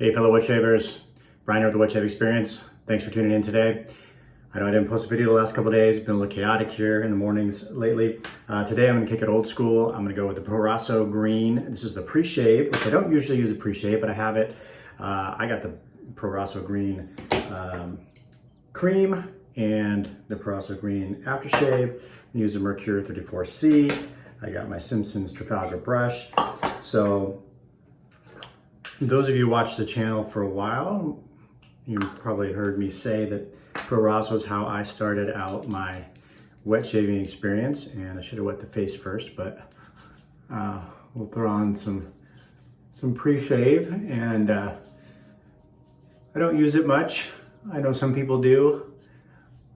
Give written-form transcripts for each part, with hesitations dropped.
Hey fellow wood shavers, Brian here with the Wood Shave Experience. Thanks for tuning in today. I know I didn't post a video the last couple of days. It's been a little chaotic here in the mornings lately. Today I'm gonna kick it old school. I'm gonna go with the Proraso green. This is the pre-shave, which I don't usually use a pre-shave, but I have it. I got the Proraso green cream and the Proraso green aftershave. I use the Merkur 34c. I got my Simpson Trafalgar brush. So those of you who watch the channel for a while, you probably heard me say that Proraso is how I started out my wet shaving experience, and I should have wet the face first, but we'll throw on some pre-shave, and I don't use it much. I know some people do.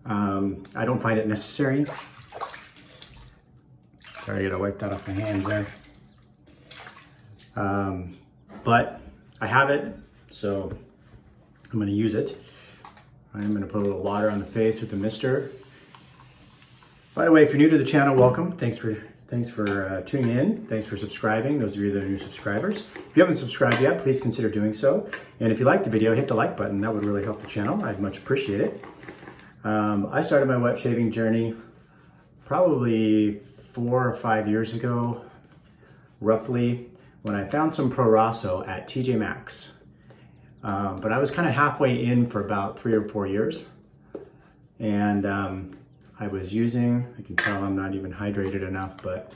I don't find it necessary. Sorry, I gotta wipe that off my hands there. But I have it, so I'm gonna use it. I'm gonna put a little water on the face with the mister. By the way, if you're new to the channel, welcome. Thanks for tuning in. Thanks for subscribing, those of you that are new subscribers. If you haven't subscribed yet, please consider doing so. And if you like the video, hit the like button. That would really help the channel. I'd much appreciate it. I started my wet shaving journey probably 4 or 5 years ago, roughly, when I found some Proraso at TJ Maxx. But I was kind of halfway in for about 3 or 4 years. And I was using, I can tell I'm not even hydrated enough, but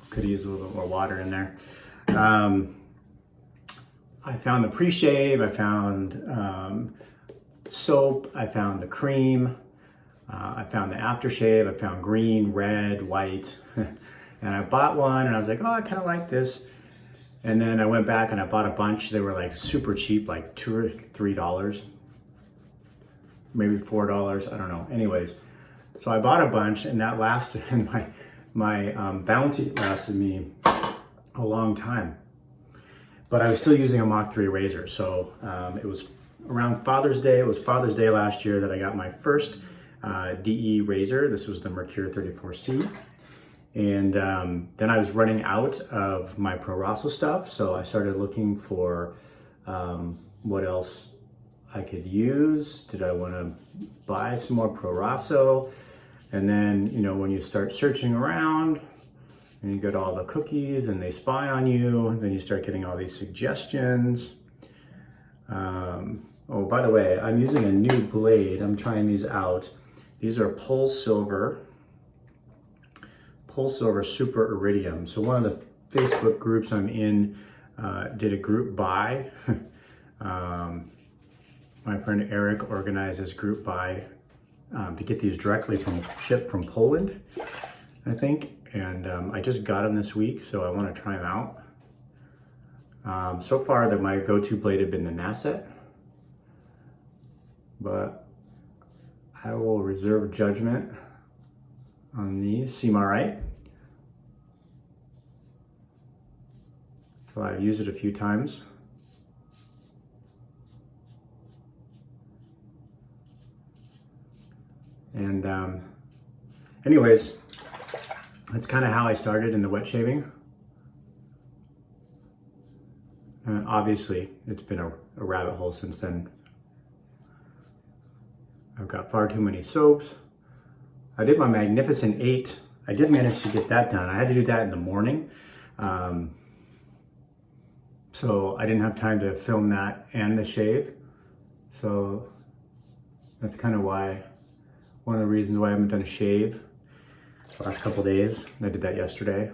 could use a little bit more water in there. I found the pre-shave, I found soap, I found the cream, I found the aftershave, I found green, red, white. And I bought one and I was like, oh, I kind of like this. And then I went back and I bought a bunch. They were like super cheap, like $2 or $3, maybe $4, I don't know. Anyways, so I bought a bunch and that lasted, and my bounty lasted me a long time. But I was still using a Mach 3 razor. So it was around Father's Day. It was Father's Day last year that I got my first DE razor. This was the Merkur 34c. And then I was running out of my Proraso stuff, so I started looking for what else I could use. Did I want to buy some more Proraso? And then, you know, when you start searching around and you get all the cookies and they spy on you, then you start getting all these suggestions. Oh, by the way, I'm using a new blade. I'm trying these out. These are Pulse Silver Super Iridium. So one of the Facebook groups I'm in did a group buy. My friend Eric organized this group buy to get these directly shipped from Poland, I think. And I just got them this week, so I want to try them out. So far, my go-to blade had been the Nasset, but I will reserve judgment on these. Seem all right. So I've used it a few times. And anyways, that's kind of how I started in the wet shaving. And obviously, it's been a rabbit hole since then. I've got far too many soaps. I did my Magnificent 8. I did manage to get that done. I had to do that in the morning. So I didn't have time to film that and the shave. So that's kind of why, one of the reasons why I haven't done a shave the last couple days. I did that yesterday.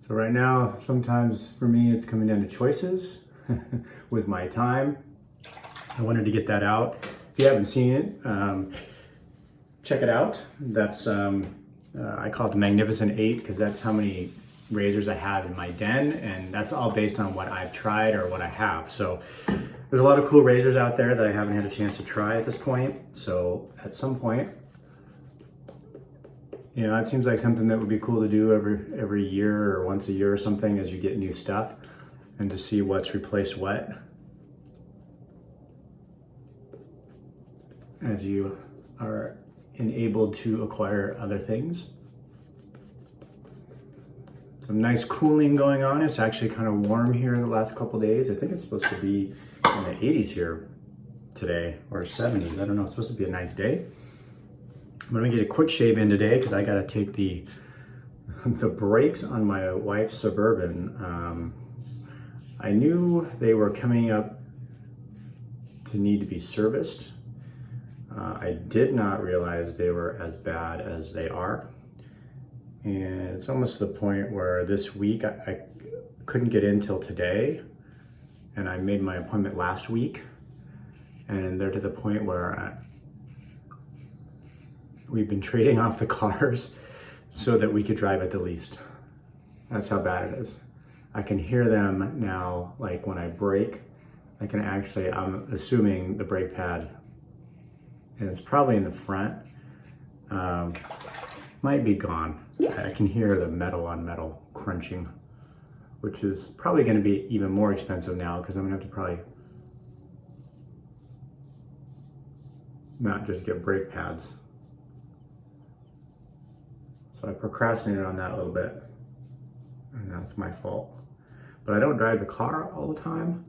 So right now, sometimes for me, it's coming down to choices with my time. I wanted to get that out. If you haven't seen it, check it out. That's, I call it the Magnificent 8 because that's how many razors I have in my den, and that's all based on what I've tried or what I have. So there's a lot of cool razors out there that I haven't had a chance to try at this point. So at some point, you know, it seems like something that would be cool to do every year or once a year or something as you get new stuff, and to see what's replaced what as you are enabled to acquire other things. some nice cooling going on. It's actually kind of warm here in the last couple days. I think it's supposed to be in the 80s here today, or 70s. I don't know. It's supposed to be a nice day. I'm gonna get a quick shave in today because I gotta take the brakes on my wife's Suburban. I knew they were coming up to need to be serviced. I did not realize they were as bad as they are. And it's almost to the point where this week I couldn't get in till today, and I made my appointment last week, and they're to the point where we've been trading off the cars so that we could drive at the least. That's how bad it is. I can hear them now, like when I brake, I can actually, I'm assuming the brake pad, and it's probably in the front, might be gone. I can hear the metal on metal crunching, which is probably gonna be even more expensive now because I'm gonna have to probably not just get brake pads. So I procrastinated on that a little bit, and that's my fault. But I don't drive the car all the time.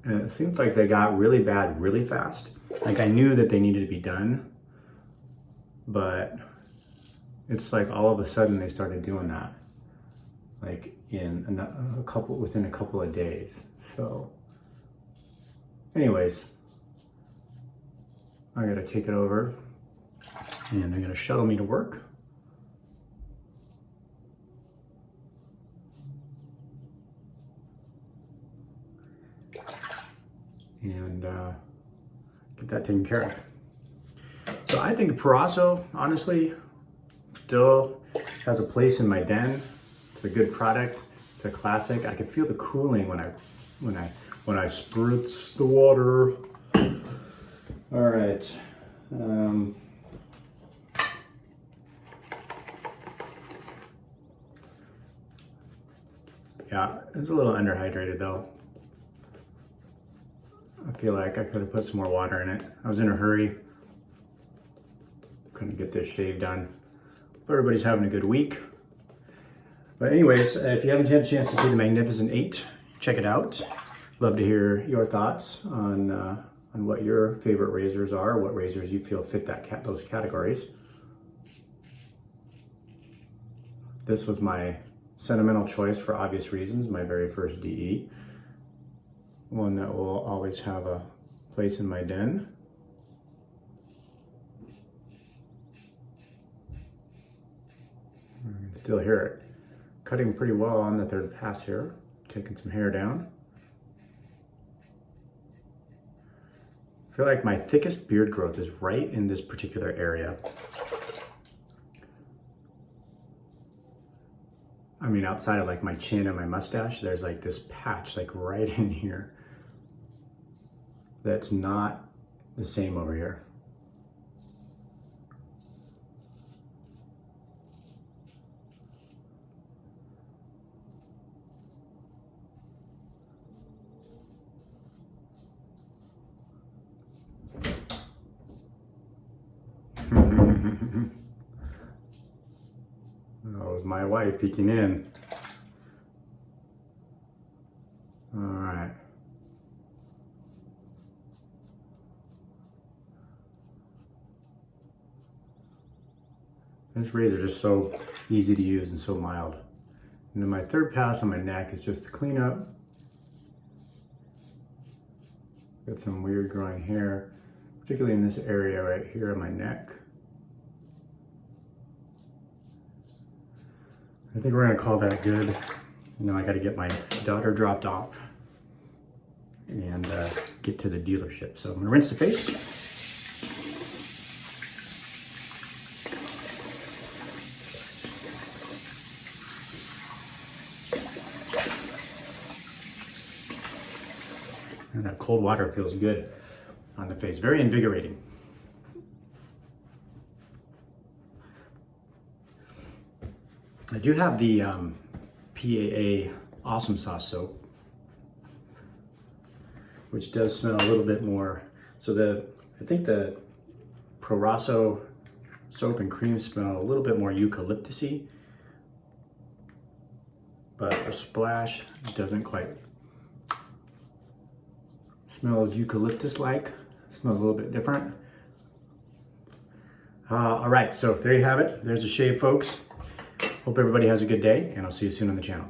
And it seems like they got really bad really fast. Like I knew that they needed to be done, but it's like all of a sudden they started doing that, like in within a couple of days. So anyways, I gotta take it over and they're gonna shuttle me to work. And get that taken care of. So I think Proraso, honestly, still has a place in my den. It's a good product. It's a classic. I can feel the cooling when I spritz the water. All right. Yeah, it's a little underhydrated though. I feel like I could have put some more water in it. I was in a hurry. Couldn't get this shave done. But everybody's having a good week. But anyways, if you haven't had a chance to see the Magnificent 8, check it out. Love to hear your thoughts on what your favorite razors are, what razors you feel fit those categories. This was my sentimental choice for obvious reasons, my very first DE. One that will always have a place in my den. I can still hear it. Cutting pretty well on the third pass here. Taking some hair down. I feel like my thickest beard growth is right in this particular area. I mean, outside of like my chin and my mustache, there's like this patch like right in here. That's not the same over here. That was my wife peeking in. All right. This razor is just so easy to use and so mild. And then my third pass on my neck is just to clean up. Got some weird growing hair, particularly in this area right here on my neck. I think we're gonna call that good. Now I gotta get my daughter dropped off and get to the dealership. So I'm gonna rinse the face. And that cold water feels good on the face, very invigorating. I do have the PAA Awesome Sauce soap, which does smell a little bit more. So I think the Proraso soap and cream smell a little bit more eucalyptus-y, but the splash doesn't quite smell as eucalyptus-like. It smells a little bit different. All right, so there you have it. There's a shave, folks. Hope everybody has a good day, and I'll see you soon on the channel.